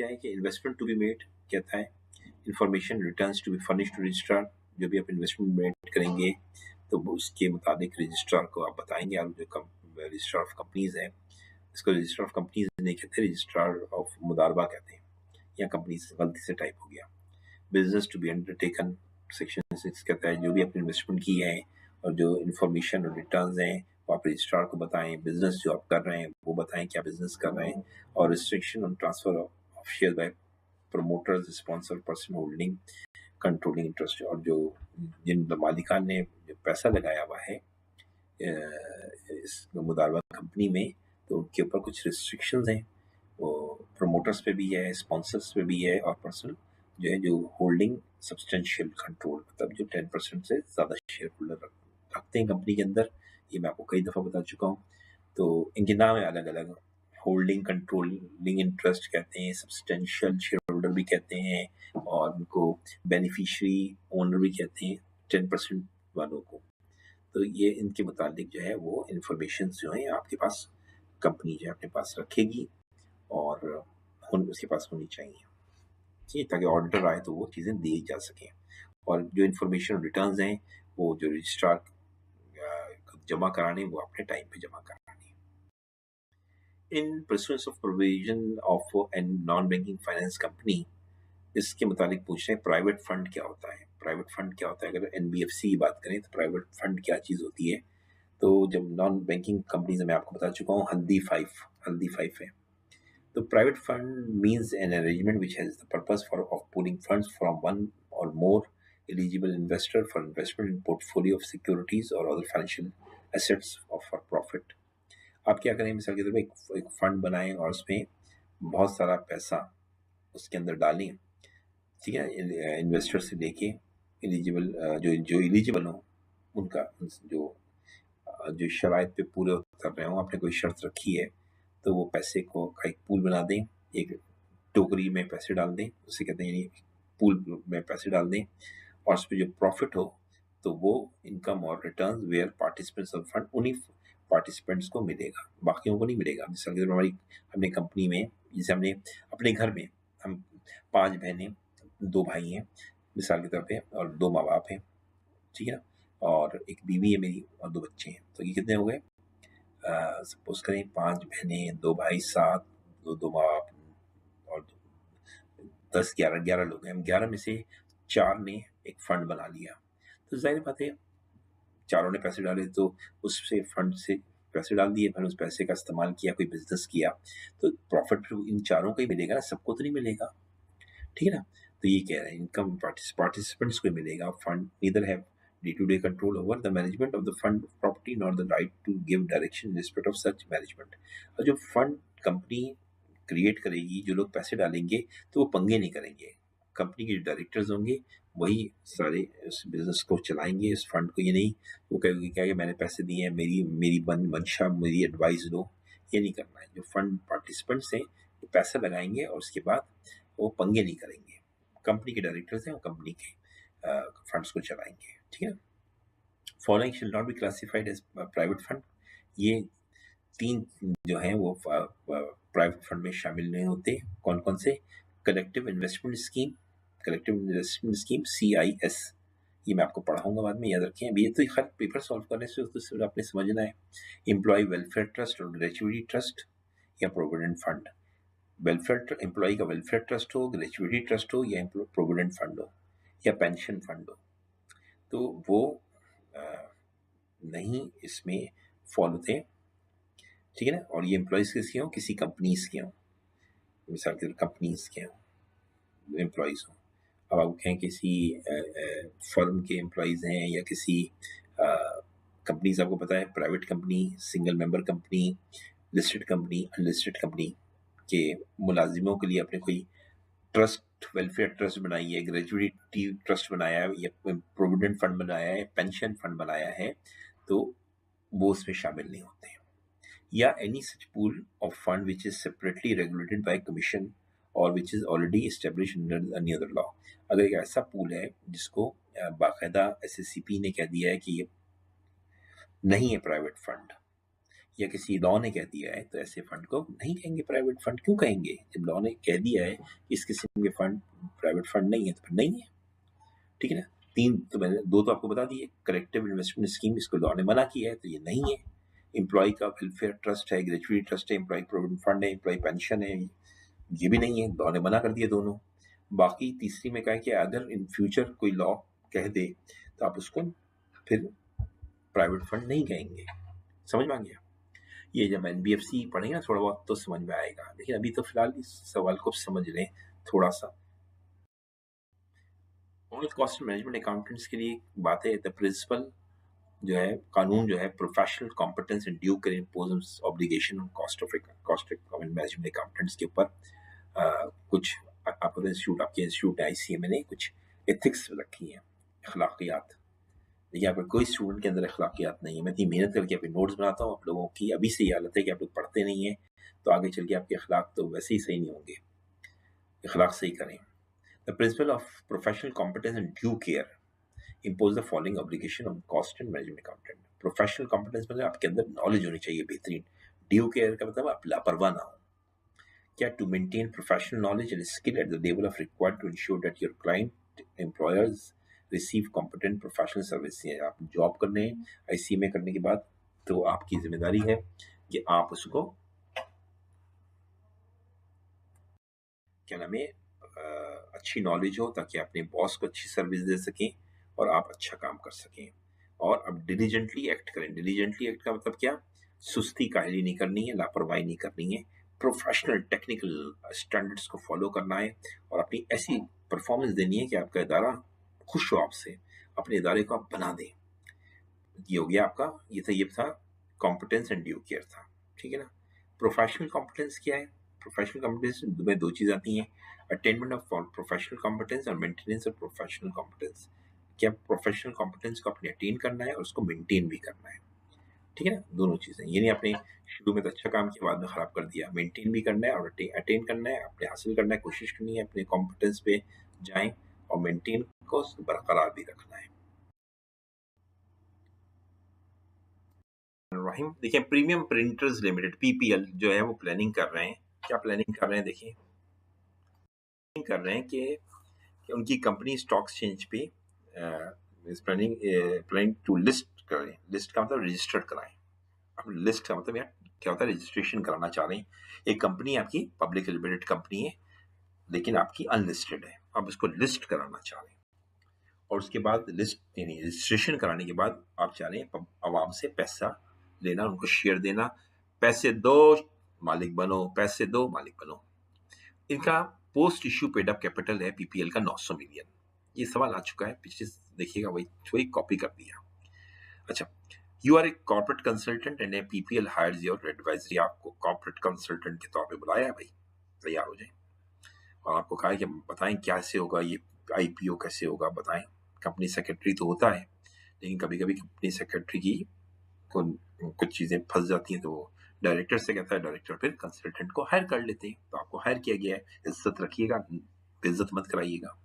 क्या है कि इन्वेस्टमेंट टू बी मेड कहता है, information returns to be furnished to registrar, जो भी आप इन्वेस्टमेंट मेड करेंगे तो उसके मुताबिक रजिस्ट्रार को आप बताएंगे। आप जो रजिस्ट्रार ऑफ कंपनीज है, इसको रजिस्ट्रार ऑफ कंपनीज नहीं कहते, रजिस्ट्रार ऑफ मुदारबा कहते हैं, या कंपनी से गलती से टाइप हो गया। Business to be undertaken, section 6 कहता है जो भी आपने इन्वेस्टमेंट की है और जो इन्फॉर्मेशन और रिटर्न्स हैं वो आप रजिस्ट्रार को बताएं। बिजनेस जो आप कर रहे हैं वो बताएं क्या बिजनेस कर रहे हैं। और restriction on transfer of share by promoters, sponsor, person holding controlling interest, और जो जिन मालिकान ने जो पैसा लगाया हुआ है इस मुदारबा कंपनी में, तो उनके ऊपर कुछ रिस्ट्रिक्शंस हैं। वो प्रमोटर्स पे भी है, स्पॉन्सर्स पे भी है, और पर्सन जो है जो होल्डिंग सब्सटेंशियल कंट्रोल, मतलब जो 10% से ज़्यादा शेयर होल्डर रखते हैं कंपनी के अंदर। ये मैं आपको कई दफ़ा बता चुका हूँ। तो इनके नाम है अलग अलग, होल्डिंग कंट्रोलिंग इंटरेस्ट कहते हैं, सब्सटेंशियल शेयर होल्डर भी कहते हैं, और उनको बेनिफिशियरी ओनर भी कहते हैं 10% वालों को। तो ये इनके मुतालिक जो है वो इंफॉर्मेशन जो है आपके पास कंपनी जो है अपने पास रखेगी और उसके पास होनी चाहिए, ठीक है, ताकि ऑडिटर आए तो वो चीज़ें दी जा सकें। और जो इन्फॉर्मेशन रिटर्न्स हैं वो जो रजिस्ट्रार जमा कराने वो अपने टाइम पे जमा कराने। In pursuance of provision of an non banking finance company, इसके मुतालिक पूछ रहे हैं प्राइवेट फंड क्या होता है। प्राइवेट फंड क्या होता है, अगर एनबीएफसी की बात करें तो प्राइवेट फंड क्या चीज़ होती है। तो जब नॉन बैंकिंग कंपनीज मैं आपको बता चुका हूँ, हल्दी फाइव है। तो private fund means an arrangement which has the purpose for of pooling funds from one और more eligible investor for investment in portfolio of securities और other financial assets for profit. आप क्या करें, मिसाल के तौर पर एक फंड बनाएं और उसमें बहुत सारा पैसा उसके अंदर डालें, ठीक है, इन्वेस्टर से लेके एलिजिबल जो एलिजिबल हो उनका जो शराइत पे पूरे उतर रहे हो, आपने कोई शर्त रखी है, तो वो पैसे को का एक पूल बना दें, एक टोकरी में पैसे डाल दें, उसे कहते हैं, यानी पूल में पैसे डाल दें, और उस पर जो प्रॉफिट हो तो वो इनकम और return where participants of fund उन्हीं पार्टिसिपेंट्स को मिलेगा, बाकियों को नहीं मिलेगा। मिसाल के हमारी हमने कंपनी में, जैसे हमने अपने घर में हम 5 बहनें 2 भाई हैं मिसाल के तौर पे, और 2 माँ बाप हैं, ठीक है ना, और एक बीवी है मेरी और 2 बच्चे हैं। तो ये कितने हो गए, सपोज करें 5 बहनें 2 भाई 7, 2 माँ बाप, और 10 11 लोग हैं। हम 11 में से 4 ने एक फंड बना लिया, तो जाहिर बात है चारों ने पैसे डाले, तो उससे फंड से पैसे डाल दिए, फिर उस पैसे का इस्तेमाल किया, कोई बिजनेस किया, तो प्रॉफिट इन चारों को ही मिलेगा ना, सबको तो नहीं मिलेगा, ठीक है ना। तो ये कह रहे हैं इनकम पार्टिसिपेंट्स को मिलेगा। Fund neither have day-to-day control over the management of the fund property nor the right to give direction in respect of such management। और जो फंड कंपनी क्रिएट करेगी, जो लोग पैसे डालेंगे तो वो पंगे नहीं करेंगे, कंपनी के जो डायरेक्टर्स होंगे वही सारे इस बिजनेस को चलाएंगे, इस फंड को। ये नहीं वो कहेंगे क्या कि मैंने पैसे दिए हैं, मेरी मंशा, मेरी एडवाइस लो, ये नहीं करना है। जो फंड पार्टिसिपेंट्स हैं वो पैसा लगाएंगे और उसके बाद वो पंगे नहीं करेंगे, कंपनी के डायरेक्टर्स हैं वो कंपनी के फंड्स को चलाएंगे, ठीक है। Following shall not be classified as private fund, ये 3 जो हैं वो प्राइवेट फंड में शामिल नहीं होते। कौन कौन से, कलेक्टिव इन्वेस्टमेंट स्कीम, CIS, ये मैं आपको पढ़ाऊंगा बाद में, याद रखें। अभी ये तो हर पेपर सॉल्व करने से तो सिर्फ आपने समझना है। एम्प्लॉय वेलफेयर ट्रस्ट और ग्रेचुइटी ट्रस्ट या प्रोविडेंट फंड। वेलफेयर, एम्प्लॉय का वेलफेयर ट्रस्ट हो, ग्रेचुइटी ट्रस्ट हो, या प्रोविडेंट फंड हो, या पेंशन फंड हो, तो वो नहीं इसमें फॉलो थे, ठीक है ना। और ये एम्प्लॉयज़ किसके हों, किसी कंपनीज के हों, मिसाल के कंपनीज के हों एम्प्लॉयज़ हों। अब आप कहें किसी फर्म के एम्प्लॉयज़ हैं या किसी कंपनीज, आपको पता है private company, single member company, listed company, unlisted company के मुलाजिमों के लिए अपने कोई ट्रस्ट, वेलफेयर ट्रस्ट बनाई है, ग्रेजुएटी ट्रस्ट बनाया है, या प्रोविडेंट फंड बनाया है, पेंशन फंड बनाया है, तो वो उसमें शामिल नहीं होते हैं। या any such pool of fund which is separately regulated by commission और which is already establish under any other law. अगर एक ऐसा पूल है जिसको बाकायदा SSCP ने कह दिया है कि ये नहीं है प्राइवेट फंड, या किसी लॉ ने कह दिया है, तो ऐसे फंड को नहीं कहेंगे प्राइवेट फंड। क्यों कहेंगे? जब लॉ ने कह दिया है कि इस किस्म के फंड प्राइवेट फंड नहीं है, तो फिर नहीं है। ठीक है ना? 3 तो मैंने 2 तो आपको बता दिए। कलेक्टिव इन्वेस्टमेंट स्कीम, इसको लॉ ने मना किया है, तो ये नहीं है। एम्प्लॉय का वेलफेयर ट्रस्ट है, ग्रेजुएटी ट्रस्ट है, एम्प्लॉय प्रोविडेंट फंड है, एम्प्लॉय पेंशन है, ये भी नहीं है, लॉ ने मना कर दिए दोनों। बाकी तीसरी में कहा है कि अगर इन फ्यूचर कोई लॉ कह दे, तो आप उसको फिर प्राइवेट फंड नहीं कहेंगे। समझ में आ गया? ये जब एनबीएफसी पढ़ेंगे ना थोड़ा बहुत, तो समझ में आएगा। लेकिन अभी तो फिलहाल इस सवाल को समझ लें थोड़ा सा। और कॉस्ट मैनेजमेंट अकाउंटेंट्स के लिए बात है, द प्रिंसिपल जो है, कानून जो है, professional competence and due care imposes obligation on cost management accountants के ऊपर कुछ आपके इंस्टीट्यूट आईसीएमए ने कुछ एथिक्स रखी हैं, अखलाकियात। देखिए, आपका कोई स्टूडेंट के अंदर अखलाकियात नहीं है। मैं इतनी मेहनत करके अपने नोट्स बनाता हूँ, आप लोगों की अभी से ये हालत है कि आप लोग पढ़ते नहीं हैं, तो आगे चल के आपके अखलाक तो वैसे ही सही नहीं होंगे। अखलाक सही करें। The principle of professional competence and due care impose the following obligation on cost and management accountant. Professional competence मतलब आपके अंदर नॉलेज होनी चाहिए बेहतरीन। ड्यू केयर का मतलब आप लापरवाह ना हो। क्या? To maintain professional knowledge and skill at the level of required to ensure that your client employers receive competent professional service. आप जॉब करने हैं आईसीएमए करने के बाद, तो आपकी जिम्मेदारी है कि आप उसको क्या नाम है अच्छी नॉलेज हो, ताकि अपने बॉस को अच्छी सर्विस दे सकें और आप अच्छा काम कर सकें। और अब डिलीजेंटली एक्ट करें। डिलीजेंटली एक्ट का मतलब क्या? सुस्ती काहली नहीं करनी है, लापरवाही नहीं करनी है, प्रोफेशनल टेक्निकल स्टैंडर्ड्स को फॉलो करना है और अपनी ऐसी परफॉर्मेंस देनी है कि आपका इदारा खुश हो आपसे, अपने इदारे को आप बना दें। ये हो गया आपका, ये था कॉम्पिटेंस एंड ड्यू केयर था। ठीक है ना? प्रोफेशनल कॉम्पिटेंस क्या है? प्रोफेशनल कॉम्पिटेंस में 2 चीज़ आती हैं, अटेनमेंट ऑफ प्रोफेशनल कॉम्पिटेंस और मेंटेनेंस ऑफ प्रोफेशनल कॉम्पिटेंस। क्या? प्रोफेशनल कॉम्पिटेंस को अपने अटेन करना है और उसको मेंटेन भी करना है। ठीक है ना? दोनों चीज़ें। ये नहीं आपने शुरू में तो अच्छा काम किया, बाद में खराब कर दिया। मेंटेन भी करना है और अटेन करना है, अपने हासिल करना है, कोशिश करनी है अपने कॉम्पिटेंस पे जाएं, और मेंटेन को बरकरार भी रखना है। रहीम, देखिए, प्रीमियम प्रिंटर्स लिमिटेड पीपीएल जो है वो प्लानिंग कर रहे हैं। क्या प्लानिंग कर रहे हैं? देखिए, प्लानिंग कर रहे हैं कि उनकी कंपनी स्टॉक एक्सचेंज पे प्लानिंग टू लिस्ट करें। लिस्ट का मतलब रजिस्टर्ड कराएं। अब लिस्ट का मतलब यार क्या होता है? रजिस्ट्रेशन कराना चाह रहे हैं। एक कंपनी आपकी पब्लिक लिमिटेड कंपनी है, लेकिन आपकी अनलिस्टेड है, आप उसको लिस्ट कराना चाह रहे हैं। और उसके बाद लिस्ट यानी रजिस्ट्रेशन कराने के बाद आप चाह रहे हैं आवाम से पैसा लेना, उनको शेयर देना। पैसे दो मालिक बनो, पैसे दो मालिक बनो। इनका post issue paid up capital है पीपीएल का 900 मिलियन। ये सवाल आ चुका है पिछले, देखिएगा, वही वही कॉपी कर दिया। अच्छा, you are a corporate consultant and a PPL hires your advisory. आपको कॉर्पोरेट कंसल्टेंट के तौर पे बुलाया है, भाई तैयार हो जाए। और आपको कहा है कि बताएं कैसे होगा ये आईपीओ, कैसे होगा बताएं। कंपनी सेक्रेटरी तो होता है, लेकिन कभी कभी कंपनी सेक्रेटरी की कुछ चीज़ें फंस जाती हैं, तो वो डायरेक्टर से कहता है, डायरेक्टर फिर कंसल्टेंट को हायर कर लेते हैं। तो आपको हायर किया गया है, इज्जत रखिएगा, बेइज्जत मत कराइएगा।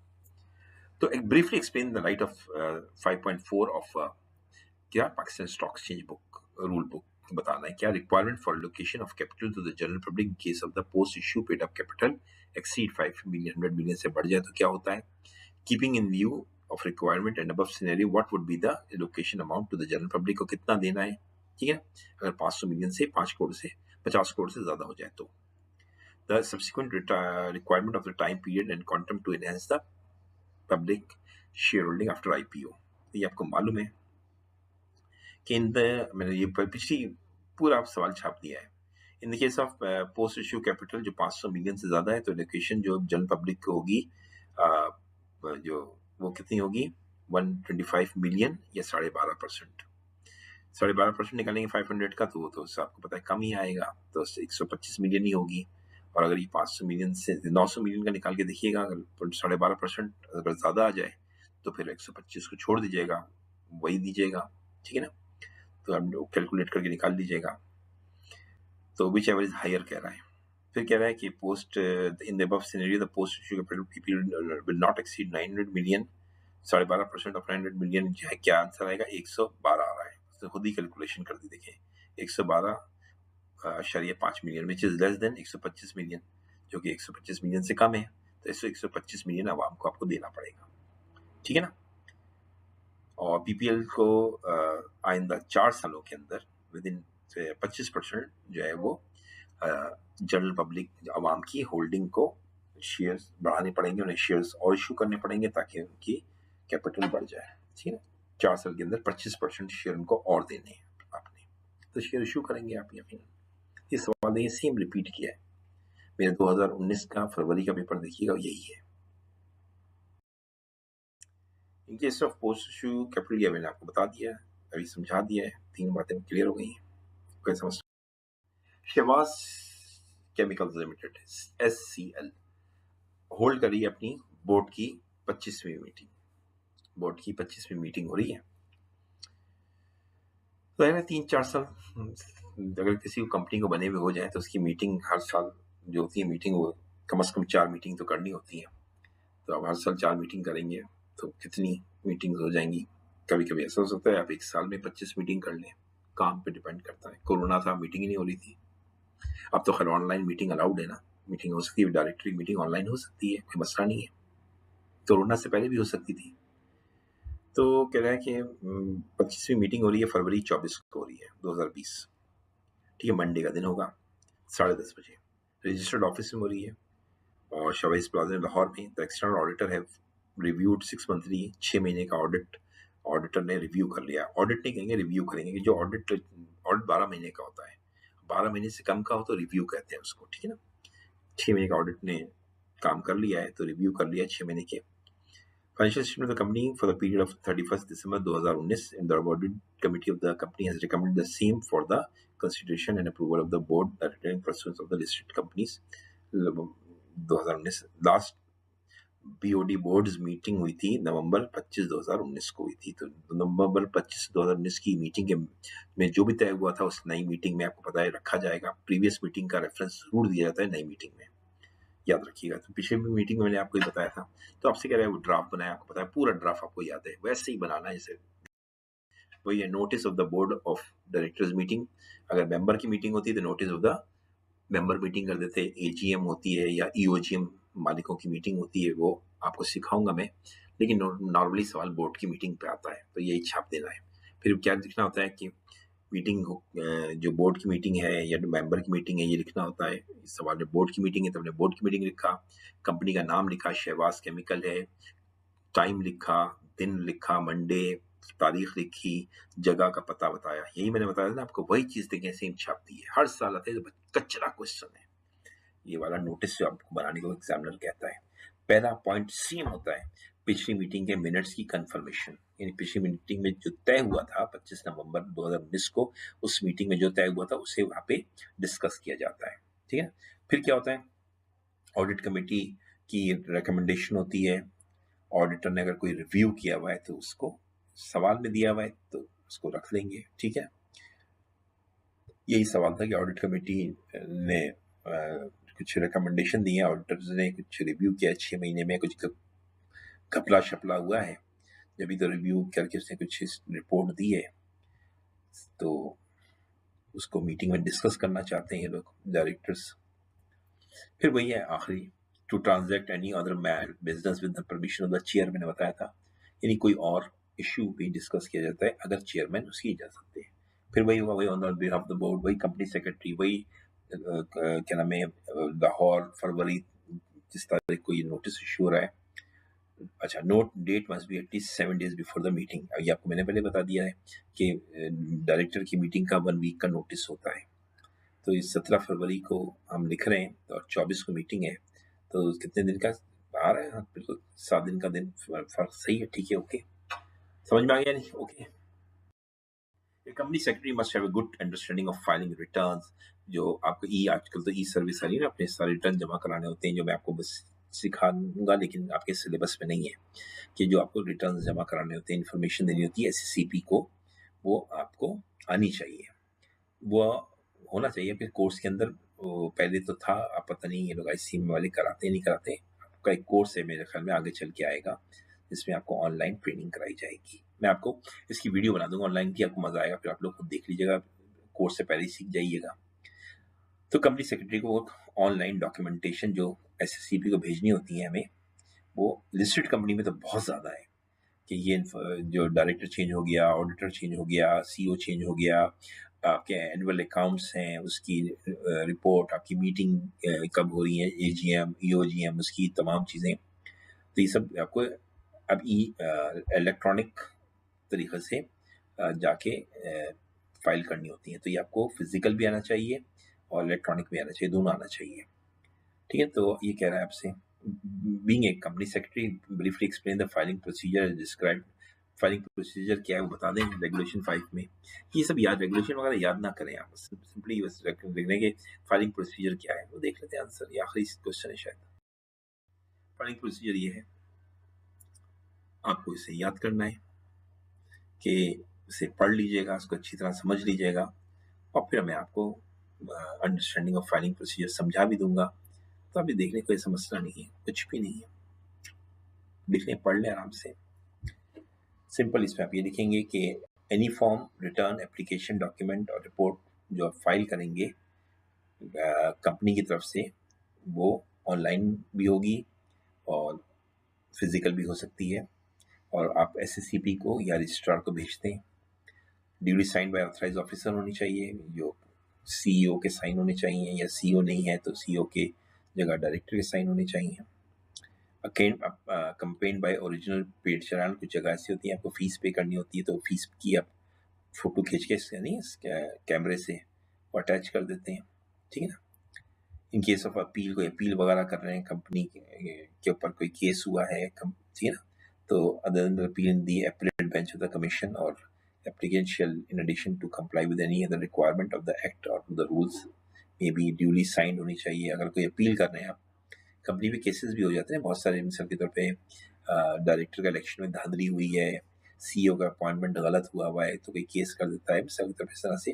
तो एक briefly explain the right of 5.4 of क्या Pakistan stock exchange book rule book बताना है। क्या? Requirement for location of capital to the general public in case of the post issue paid up capital exceed 5 million, 100 million से बढ़ जाए तो क्या होता है? Keeping in view of requirement and above scenario, what would be the allocation amount to the general public को कितना देना है? ठीक है, अगर 500 मिलियन से 5 करोड़ से 50 करोड़ से ज्यादा हो जाए तो। The subsequent requirement of the time period and quantum to enhance the public share holding after IPO. ये आपको मालूम है कि मैंने ये पिछली पूरा सवाल छाप दिया है। In the case of post issue capital जो 500 मिलियन से ज्यादा है, तो एलोकेशन जो जनरल पब्लिक को होगी जो वो कितनी होगी? 125 मिलियन या 12.5%। 12.5% निकालेंगे 500 का, तो वो तो आपको पता है कम ही आएगा, तो 125 मिलियन ही होगी। और अगर ये 500 मिलियन से 900 मिलियन का निकाल के देखिएगा, अगर 12.5% अगर ज्यादा आ जाए, तो फिर 125 को छोड़ दीजिएगा, वही दीजिएगा। ठीक है ना? तो आप कैलकुलेट करके निकाल लीजिएगा। तो विच एवर इज हायर कह रहा है। फिर कह रहा है कि post in the above scenario the post issue capital PPL will not exceed 900 million. 12.5% of 900 million क्या आंसर आएगा? 112 आ रहा है। तो खुद ही कैलकुलेशन कर दी, देखिए 112 5 million which is less than 125 million, जो कि 125 मिलियन से कम है। तो 125 मिलियन आवाम को आपको देना पड़ेगा, ठीक है ना। और बीपीएल को आइंदा 4 सालों के अंदर विद इन 25% जो है वो जनरल पब्लिक आवाम की होल्डिंग को शेयर्स बढ़ाने पड़ेंगे, उन्हें शेयर्स और इशू करने पड़ेंगे ताकि उनकी कैपिटल बढ़ जाए, ठीक है। 4 साल के अंदर 25% शेयर उनको और देने हैं आपने, तो शेयर इशू करेंगे आप यकीन। ये सवाल नहीं, सेम रिपीट किया है मेरे 2019 का फरवरी का पेपर देखिएगा, यही है। इन case of post issue capital, ये मैंने आपको बता दिया है, अभी समझा दिया है, 3 बातें क्लियर हो गई हैं, कोई समझ। Shahbaz chemicals limited SCL hold करी अपनी बोर्ड की 25वीं मीटिंग, बोर्ड की 25वीं मीटिंग हो रही है। तो है ना, 3-4 साल अगर किसी को कंपनी को बने हुए हो जाए तो उसकी मीटिंग हर साल जो होती है मीटिंग, वो कम से कम 4 मीटिंग तो करनी होती है। तो अब हर साल 4 मीटिंग करेंगे तो कितनी मीटिंग हो जाएंगी। कभी कभी ऐसा हो सकता है आप एक साल में 25 मीटिंग कर लें, काम पे डिपेंड करता है। कोरोना था, मीटिंग ही नहीं हो रही थी। अब तो खैर ऑनलाइन मीटिंग अलाउड है ना, मीटिंग हो सकती है, डायरेक्टरी मीटिंग ऑनलाइन हो सकती है, कोई मसला नहीं है। कोरोना से पहले भी हो सकती थी। तो कह रहा है कि 25वीं मीटिंग हो रही है, फरवरी 24 को हो रही है 2020, ठीक है। मंडे का दिन होगा 10:30 बजे, रजिस्टर्ड ऑफिस में हो रही है और शवाइस प्लाजा लाहौर में। The external auditor have reviewed 6 monthly, 6 महीने का ऑडिट ऑडिटर ने रिव्यू कर लिया। ऑडिट नहीं कहेंगे, रिव्यू करेंगे, कि जो ऑडिट 12 महीने का होता है, 12 महीने से कम का हो तो रिव्यू कहते हैं उसको, ठीक है ना। 6 महीने का ऑडिट ने काम कर लिया है तो रिव्यू कर लिया 6 महीने के। Financial statement of the company for the period of 31st December 2019, and the audit committee of the company has recommended the same for the consideration and approval of the board that in pursuance of the listed companies 2019। Last BOD boards meeting हुई थी नवंबर 25 2019 को हुई थी। तो नवंबर 25 2019 की meeting में जो भी तय हुआ था उस नई मीटिंग में आपको पता है रखा जाएगा। प्रीवियस मीटिंग का रेफरेंस जरूर दिया जाता है नई मीटिंग में, याद रखिएगा। तो पिछले मीटिंग में मैंने आपको ये बताया था, तो आपसे कह रहा है वो ड्राफ्ट बनाया, आपको पता है पूरा ड्राफ्ट आपको याद है, वैसे ही बनाना है जैसे वही है। Notice of the board of directors meeting, अगर मेंबर की मीटिंग होती है तो notice of the member meeting कर देते। AGM होती है या EOGM मालिकों की मीटिंग होती है, वो आपको सिखाऊंगा मैं, लेकिन नॉर्मली सवाल बोर्ड की मीटिंग पे आता है तो यही छाप देना है। फिर क्या लिखना होता है कि मीटिंग जो बोर्ड की मीटिंग है या मेंबर की मीटिंग है, ये लिखना होता है। इस सवाल में बोर्ड की मीटिंग है तो हमने बोर्ड की मीटिंग लिखा, कंपनी का नाम लिखा, शहबाज केमिकल है, टाइम लिखा, दिन लिखा, मंडे, तारीख लिखी, जगह का पता बताया। यही मैंने बताया था ना आपको, वही चीज देखें सेम छाप दी है। हर साल आते हैं तो कचरा क्वेश्चन है ये वाला नोटिस जो आपको बनाने को एग्जामिनर कहता है। पहला पॉइंट सेम होता है, पिछली मीटिंग के मिनट्स की कंफर्मेशन, यानी पिछली मीटिंग में जो तय हुआ था 25 नवंबर 2019 को, उस मीटिंग में जो तय हुआ था उसे वहां पे डिस्कस किया जाता है, ठीक है। फिर क्या होता है, ऑडिट कमेटी की रिकमेंडेशन होती है। ऑडिटर ने अगर कोई रिव्यू किया हुआ है तो उसको सवाल में दिया हुआ है तो उसको रख लेंगे, ठीक है। यही सवाल था कि ऑडिट कमेटी ने कुछ रिकमेंडेशन दी है, ऑडिटर्स ने कुछ रिव्यू किया 6 महीने में, कुछ घपला शपला हुआ है, जब भी तो रिव्यू करके उसने कुछ रिपोर्ट दी है तो उसको मीटिंग में डिस्कस करना चाहते हैं लोग डायरेक्टर्स। फिर वही है आखिरी, to transact any other business with the permission of the chair, मैंने बताया था, यानी कोई और इश्यू भी डिस्कस किया जाता है अगर चेयरमैन उसकी इजाजत दे। फिर वही हुआ, वही ऑन बिहाफ द बोर्ड, वही कंपनी सेक्रेटरी, वही क्या नाम है, लाहौर, फरवरी जिस तारीख को ये नोटिस इशू हो रहा है। अच्छा, note that must be at least 7 days before the meeting. ये आपको मैंने पहले बता दिया है कि डायरेक्टर की मीटिंग का 1 week का नोटिस होता है। तो इस 17 फरवरी को हम लिख रहे हैं और 24 को मीटिंग है, तो कितने दिन का आ रहा है? हाँ, बिल्कुल 7 दिन का दिन फर्क, सही है, ठीक है, ओके, समझ में आ गया नहीं? Okay. Company secretary must have a good understanding of filing returns. जो आपको आजकल तो सर्विस आ रही है ना, अपने सारे रिटर्न जमा कराने होते हैं, जो मैं आपको बस सिखाऊंगा लेकिन आपके सिलेबस में नहीं है, कि जो आपको रिटर्न जमा कराने होते हैं, इन्फॉर्मेशन देनी होती है SCP को, वो आपको आनी चाहिए, वो होना चाहिए फिर कोर्स के अंदर। पहले तो था, आप पता नहीं ये लोग ICM वाले कराते नहीं कराते। आपका एक कोर्स है मेरे ख्याल में आगे चल के आएगा, जिसमें आपको ऑनलाइन ट्रेनिंग कराई जाएगी। मैं आपको इसकी वीडियो बना दूंगा ऑनलाइन की, आपको मजा आएगा, फिर आप लोग खुद देख लीजिएगा, कोर्स से पहले ही सीख जाइएगा। तो कंपनी सेक्रेटरी को ऑनलाइन डॉक्यूमेंटेशन जो एसएससीपी को भेजनी होती है हमें, वो लिस्टेड कंपनी में तो बहुत ज़्यादा है कि ये जो डायरेक्टर चेंज हो गया, ऑडिटर चेंज हो गया, सीईओ चेंज हो गया, आपके एनुअल अकाउंट्स हैं उसकी रिपोर्ट, आपकी मीटिंग कब हो रही है, एजीएम, ईओजीएम, उसकी तमाम चीज़ें, तो ये सब आपको अब इलेक्ट्रॉनिक तरीके से जाके फाइल करनी होती है। तो ये आपको फिजिकल भी आना चाहिए और इलेक्ट्रॉनिक भी आना चाहिए, दोनों आना चाहिए। ठीक है, तो ये कह रहा है आपसे, being a company secretary briefly explain the filing procedure describe. Filing procedure क्या है वो बता दें रेगुलेशन 5 में। ये सब याद, रेगुलेशन वगैरह याद ना करें आप, सिंपली बस देख लें कि फाइलिंग प्रोसीजर क्या है, वो देख लेते हैं आंसर। ये आखिरी क्वेश्चन है शायद। फाइलिंग प्रोसीजर ये है, आपको इसे याद करना है कि इसे पढ़ लीजिएगा, उसको अच्छी तरह समझ लीजिएगा, और फिर मैं आपको अंडरस्टैंडिंग ऑफ फाइलिंग प्रोसीजर समझा भी दूंगा। तो अभी देखने को ऐसा मसला नहीं है, कुछ भी नहीं है, लिख लें, पढ़ लें आराम से। सिंपल इसमें आप ये लिखेंगे कि any form, return, application, document और रिपोर्ट जो आप फाइल करेंगे कंपनी की तरफ से, वो ऑनलाइन भी होगी और फिजिकल भी हो सकती है, और आप एसएससीपी को या रजिस्ट्रार को भेजते हैं। Duly sign by authorise officer होनी चाहिए, जो सीईओ के साइन होने चाहिए, या सीईओ नहीं है तो सीईओ के जगह डायरेक्टर के साइन होने चाहिए। कंपेन बाय ओरिजिनल पेड चालान, कुछ जगह ऐसी होती है आपको फीस पे करनी होती है, तो फीस की आप फोटो खींच के नहीं कैमरे से वो अटैच कर देते हैं। ठीक है ना। इन केस ऑफ अपील, कोई अपील वगैरह कर रहे हैं कंपनी के ऊपर, कोई केस हुआ है, ठीक है ना, तो other than the appeal in the appellate bench of the commission और applicant shall, in addition to comply with any other requirement of the act or the rules, may be duly signed होनी चाहिए। अगर कोई appeal कर रहे हैं आप, company में केसेस भी हो जाते हैं बहुत सारे, मिसाल के तौर पे डायरेक्टर का इलेक्शन में धांधली हुई है, सीईओ का अपॉइंटमेंट गलत हुआ है, तो कोई केस कर देता है मिसाल के तौर पर। इस तरह से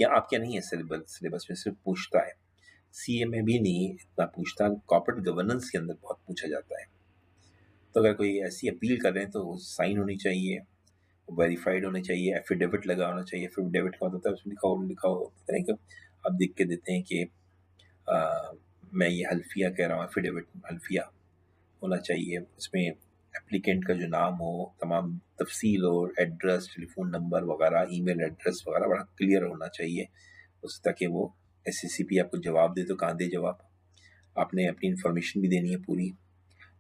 आपके नहीं है सिलेबस में सिर्फ पूछता है, सीए में भी नहीं इतना पूछता, कॉर्पोरेट गवर्नेंस के अंदर बहुत पूछा जाता है। तो अगर कोई ऐसी अपील कर रहे हैं तो साइन होनी चाहिए, वेरीफाइड होने चाहिए, एफिडेविट लगा होना चाहिए। एफिडेविट का होता है उसमें लिखा हो तरह का आप देख के देते हैं कि मैं ये हल्फिया कह रहा हूँ, एफिडेविट हल्फिया होना चाहिए। उसमें एप्लीकेंट का जो नाम हो, तमाम तफसील हो, एड्रेस, टेलीफोन नंबर वगैरह, ईमेल एड्रेस वगैरह बड़ा क्लियर होना चाहिए, उस ताकि वो एसएससीपी आपको जवाब दे तो कहाँ दे जवाब। आपने अपनी इंफॉर्मेशन भी देनी है पूरी,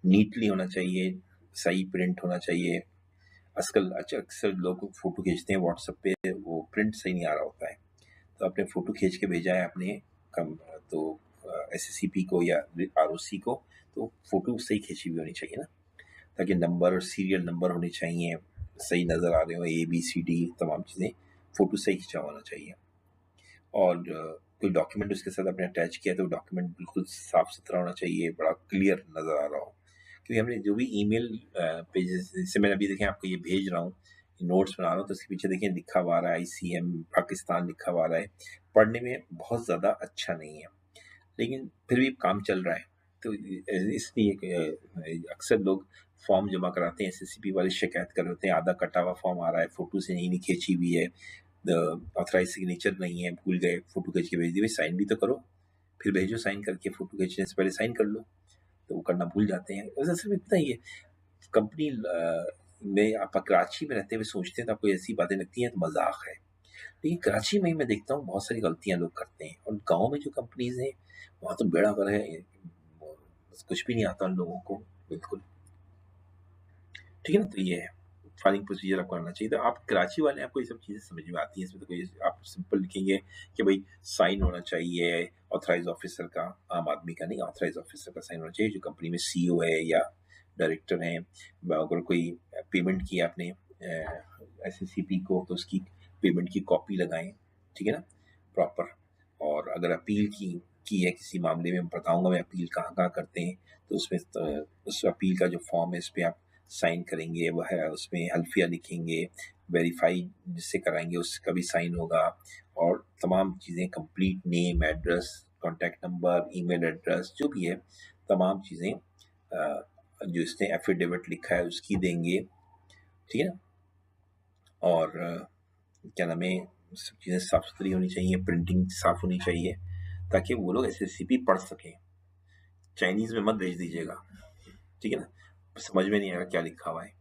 नीटली होना चाहिए, सही प्रिंट होना चाहिए। आजकल अक्सर लोग फोटो खींचते हैं व्हाट्सएप पे, वो प्रिंट सही नहीं आ रहा होता है, तो आपने फोटो खींच के भेजा है अपने तो एसएससीपी को या आरओसी को, तो फोटो सही खींची हुई होनी चाहिए ना, ताकि नंबर और सीरियल नंबर होने चाहिए, सही नज़र आ रहे हो, ABCD तमाम चीज़ें, फ़ोटो सही खिंचा होना चाहिए। और कोई डॉक्यूमेंट उसके साथ आपने अटैच किया तो डॉक्यूमेंट बिल्कुल साफ सुथरा होना चाहिए, बड़ा क्लियर नज़र आ रहा हो। क्योंकि हमने जो भी ईमेल पेजेस, जैसे मैंने अभी देखें आपको ये भेज रहा हूँ, नोट्स बना रहा हूँ, तो उसके पीछे देखें लिखा हुआ आ रहा है ICM पाकिस्तान लिखा हुआ आ रहा है, पढ़ने में बहुत ज़्यादा अच्छा नहीं है, लेकिन फिर भी काम चल रहा है। तो इसलिए अक्सर लोग फॉर्म जमा कराते हैं, एसएससीपी वाले शिकायत कर रहे होते हैं, आधा कटा हुआ फॉर्म आ रहा है, फोटो से नहीं खींची हुई है, ऑथराइज सिग्नेचर नहीं है, भूल गए, फोटो खींच के भेज दी, भाई साइन भी तो करो, फिर भेजो साइन करके, फोटो खींचने से पहले साइन कर लो, तो वो करना भूल जाते हैं। वैसे सिर्फ इतना ही है, कंपनी में आप कराची में रहते हुए सोचते हैं तो आपको ऐसी बातें लगती हैं तो मजाक है, लेकिन कराची में मैं देखता हूँ बहुत सारी गलतियां लोग करते हैं, और गाँव में जो कंपनीज हैं वहाँ तो बेड़ा गर्क है, कुछ भी नहीं आता उन लोगों को बिल्कुल। ठीक है ना, तो ये है फाइलिंग प्रोसीजर आपको आना चाहिए। तो आप कराची वाले, आपको ये सब चीज़ें समझ में आती हैं, इसमें तो कोई, आप सिंपल लिखेंगे कि भाई साइन होना चाहिए ऑथराइज ऑफिसर का, आम आदमी का नहीं, ऑथराइज ऑफिसर का साइन होना चाहिए, जो कंपनी में सीईओ है या डायरेक्टर है। अगर कोई पेमेंट किया आपने एसएससीपी को, तो उसकी पेमेंट की कॉपी लगाएं, ठीक है ना, प्रॉपर। और अगर अपील की है किसी मामले में, बताऊंगा मैं अपील कहाँ कहाँ करते हैं, तो उसमें उस अपील का जो फॉर्म है इस पर आप साइन करेंगे, वह है उसमें हल्फिया लिखेंगे, वेरीफाई जिससे कराएंगे उसका भी साइन होगा, और तमाम चीज़ें complete, name, address, contact number, email address, जो भी है तमाम चीज़ें जो इसने एफिडेविट लिखा है उसकी देंगे, ठीक है ना। और क्या नाम है, सब चीज़ें साफ सुथरी होनी चाहिए, प्रिंटिंग साफ होनी चाहिए, ताकि वो लोग एसएससीपी पढ़ सकें। चाइनीज़ में मत भेज दीजिएगा, ठीक है ना, समझ में नहीं आएगा क्या लिखा हुआ है।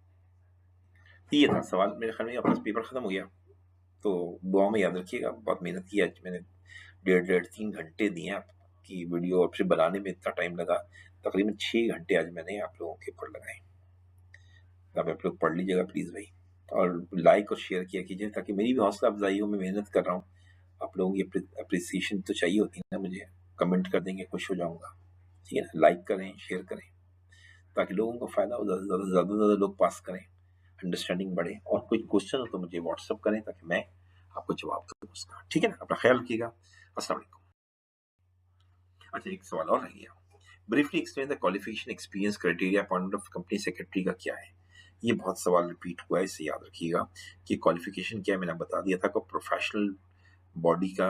तो ये था सवाल, मेरे ख्याल में अपना पेपर ख़त्म हो गया। तो दुआ में याद रखिएगा, बहुत मेहनत की आज मैंने, 3 घंटे दिए आपकी वीडियो आपसे बनाने में इतना टाइम लगा, तकरीबन 6 घंटे आज मैंने आप लोगों के ऊपर लगाए। अब आप लोग पढ़ लीजिएगा प्लीज़ भाई, और लाइक और शेयर किया कीजिए ताकि मेरी भी हौसला अफजाई हो। मैं मेहनत कर रहा हूँ, आप लोगों की अप्रिसिएशन तो चाहिए होती है ना मुझे। कमेंट कर देंगे, खुश हो जाऊँगा, ठीक है ना। लाइक करें, शेयर करें, ताकि लोगों को फ़ायदा हो, ज़्यादा से ज़्यादा लोग पास करें, अंडरस्टैंडिंग बढ़े। और कोई क्वेश्चन हो तो मुझे व्हाट्सअप करें ताकि मैं आपको जवाब दूँ उसका, ठीक है ना। अपना ख्याल रखिएगा, अस्सलाम वालेकुम। अच्छा, एक सवाल और रह गया, briefly explain the qualification experience criteria appointment of company secretary का क्या है। ये बहुत सवाल रिपीट हुआ है, इसे याद रखिएगा कि क्वालिफिकेशन क्या है। मैंने बता दिया था कि प्रोफेशनल बॉडी का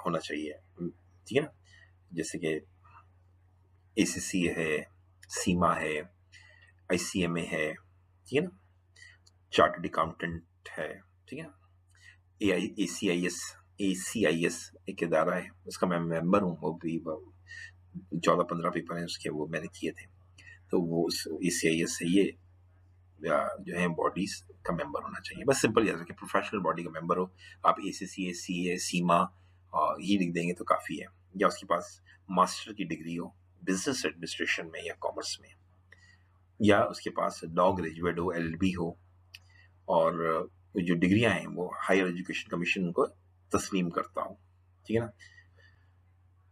होना चाहिए, ठीक है ना, जैसे कि एसीसी है, सीमा है, आईसीएमए है, ठीक है ना, चार्टर्ड अकाउंटेंट है, ठीक है ना, एसीआईएस एक इदारा है, उसका मैं मेंबर हूँ, वो भी 14-15 पेपर हैं उसके, वो मैंने किए थे। तो वो एसीआईएस से ये जो है बॉडीज का मेंबर होना चाहिए। बस सिंपल याद रखिए, प्रोफेशनल बॉडी का मेंबर हो। आप एसीसी, सीए, सीमा ये लिख देंगे तो काफ़ी है। या उसके पास मास्टर की डिग्री हो बिजनेस एडमिनिस्ट्रेशन में या कॉमर्स में, या उसके पास लॉ ग्रेजुएट हो, एलएलबी हो, और जो डिग्रियां हैं वो हायर एजुकेशन कमीशन उनको तस्लीम करता हूँ, ठीक है ना।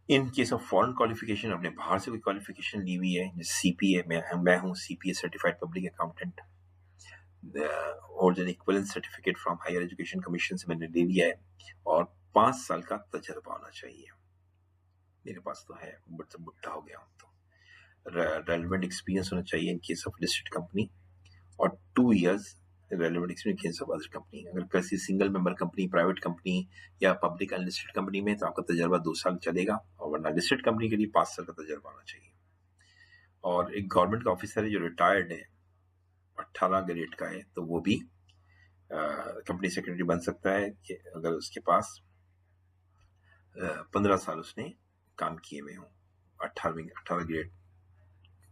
इन केस ऑफ फॉरेन क्वालिफिकेशन, अपने बाहर से कोई क्वालिफिकेशन ली हुई है, सीपीए, मैं हूँ सीपीए सर्टिफाइड पब्लिक अकाउंटेंट, और equivalent certificate from higher education commission से मैंने ले लिया है, और 5 साल का तजर्बा होना चाहिए। मेरे पास तो है, बट बुढ़ा हो गया हूँ, तो रेलेवेंट एक्सपीरियंस होना चाहिए इन केस ऑफ लिस्टेड कंपनी, और 2 years relevant experience in case of other company. अगर किसी single member company, private company या पब्लिक अनलिस्टेड कंपनी में, तो आपका तजर्बा 2 साल चलेगा, और वरना लिस्टेड कंपनी के लिए 5 साल का तजर्बा होना चाहिए। और एक गवर्नमेंट का ऑफिसर है जो रिटायर्ड है, 18 ग्रेड का है, तो वो भी कंपनी सेक्रेटरी बन सकता है कि अगर उसके पास 15 साल उसने काम किए हुए हों 18 ग्रेड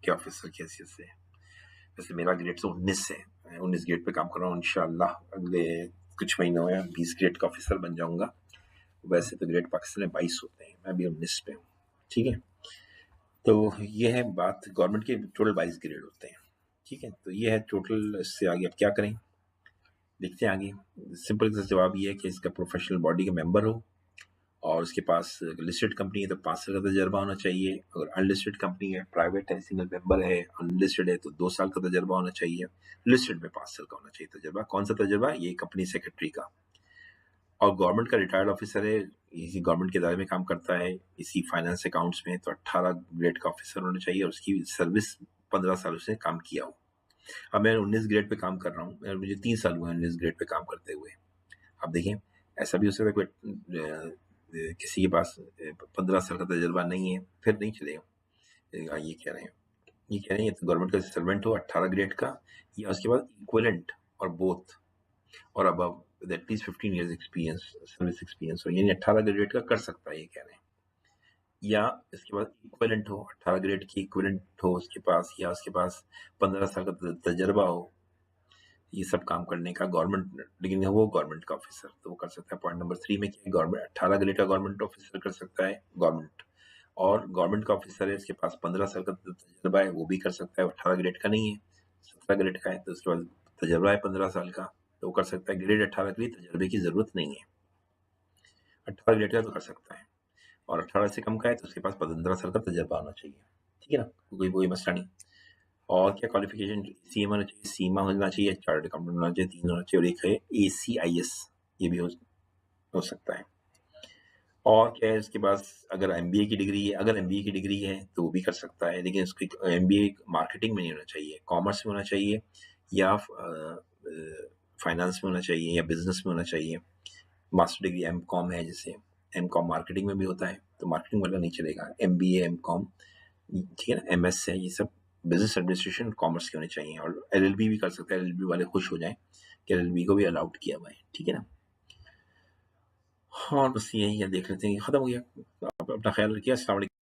के ऑफिसर की हैसियत से। वैसे मेरा ग्रेड तो 19 है, मैं 19 ग्रेड पे काम कर रहा हूँ। इंशाल्लाह अगले कुछ महीनों में 20 ग्रेड का ऑफिसर बन जाऊंगा। वैसे तो ग्रेड पाकिस्तान में 22 होते हैं, मैं अभी 19 पे हूँ, ठीक है। तो ये है बात, गवर्नमेंट के टोटल 22 ग्रेड होते हैं, ठीक है। तो ये है टोटल। इससे आगे अब क्या करें, देखते हैं आगे। सिंपल सा जवाब ये है कि इसका प्रोफेशनल बॉडी का मेंबर हो, और उसके पास लिस्टेड कंपनी है तो 5 साल का तजर्बा होना चाहिए। अगर अनलिस्टेड कंपनी है, प्राइवेट है, सिंगल मेंबर है, अनलिस्टेड है, तो 2 साल का तजर्बा होना चाहिए। लिस्टेड में 5 साल का होना चाहिए तजर्बा। कौन सा तजर्बा, ये कंपनी सेक्रेटरी का। और गवर्नमेंट का रिटायर्ड ऑफिसर है, इसी गवर्नमेंट के दायरे में काम करता है, इसी फाइनेंस अकाउंट्स में, तो 18 ग्रेड का ऑफिसर होना चाहिए, और उसकी सर्विस 15 साल उसने काम किया हो। अब मैं 19 ग्रेड पे काम कर रहा हूँ, मुझे 3 साल हुए 19 ग्रेड पे काम करते हुए। अब देखिए, ऐसा भी हो सकता है कोई किसी के पास 15 साल का तजर्बा नहीं है, फिर नहीं चलेगा। ये कह रहे हैं तो गवर्नमेंट का सर्वेंट हो 18 ग्रेड का, या उसके बाद इक्विवेलेंट और बोथ और above with at least 15 years experience, service experience हो, यानी 18 ग्रेड का कर सकता है, ये कह रहे हैं। या इसके बाद इक्विवेलेंट हो, 18 ग्रेड की इक्विवेलेंट हो उसके पास, या उसके पास 15 साल का तजर्बा हो ये सब काम करने का, गवर्नमेंट, लेकिन वो गवर्नमेंट का ऑफिसर, तो वो कर सकता है। पॉइंट नंबर 3 में क्या, गवर्नमेंट 18 ग्रेड का गवर्नमेंट ऑफिसर कर सकता है, गवर्नमेंट, और गवर्नमेंट का ऑफिसर है, उसके पास 15 साल का तजर्बा है, वो भी कर सकता है। 18 ग्रेड का नहीं है, 17 ग्रेड का है, तो उसके बाद तजर्बा है 15 साल का, तो वो कर सकता है। ग्रेड 18 के लिए तजर्बे की जरूरत नहीं है, 18 ग्रेड का तो कर सकता है, और 18 से कम का है तो उसके पास 15 साल का तजर्बा होना चाहिए, ठीक है ना, कोई मसला नहीं। और क्या क्वालिफिकेशन, सीएम होना चाहिए, सीमा होना चाहिए, चार्टर्ड अकाउंटेंट होना चाहिए, 3 होना चाहिए, और एक है एसीआईएस, ये भी हो सकता है। और क्या है इसके पास, अगर एमबीए की डिग्री है, अगर एमबीए की डिग्री है तो वो भी कर सकता है, लेकिन उसको एमबीए मार्केटिंग में नहीं होना चाहिए, कॉमर्स में होना चाहिए, या फाइनेंस में होना चाहिए, या बिजनेस में होना चाहिए। मास्टर डिग्री एमकॉम है, जैसे एमकॉम मार्केटिंग में भी होता है, तो मार्केटिंग वाला नहीं चलेगा, एमबीए एमकॉम, ठीक है ना, एमएस है, ये सब बिजनेस एडमिनिस्ट्रेशन कॉमर्स के होने चाहिए। और एलएलबी भी कर सकते हैं, एलएलबी वाले खुश हो जाएं कि एलएलबी को भी अलाउड किया हुआ है, ठीक है ना। और बस यही है, देख लेते हैं कि खत्म हो गया। आप अपना ख्याल रखिए। अस्सलाम वालेकुम।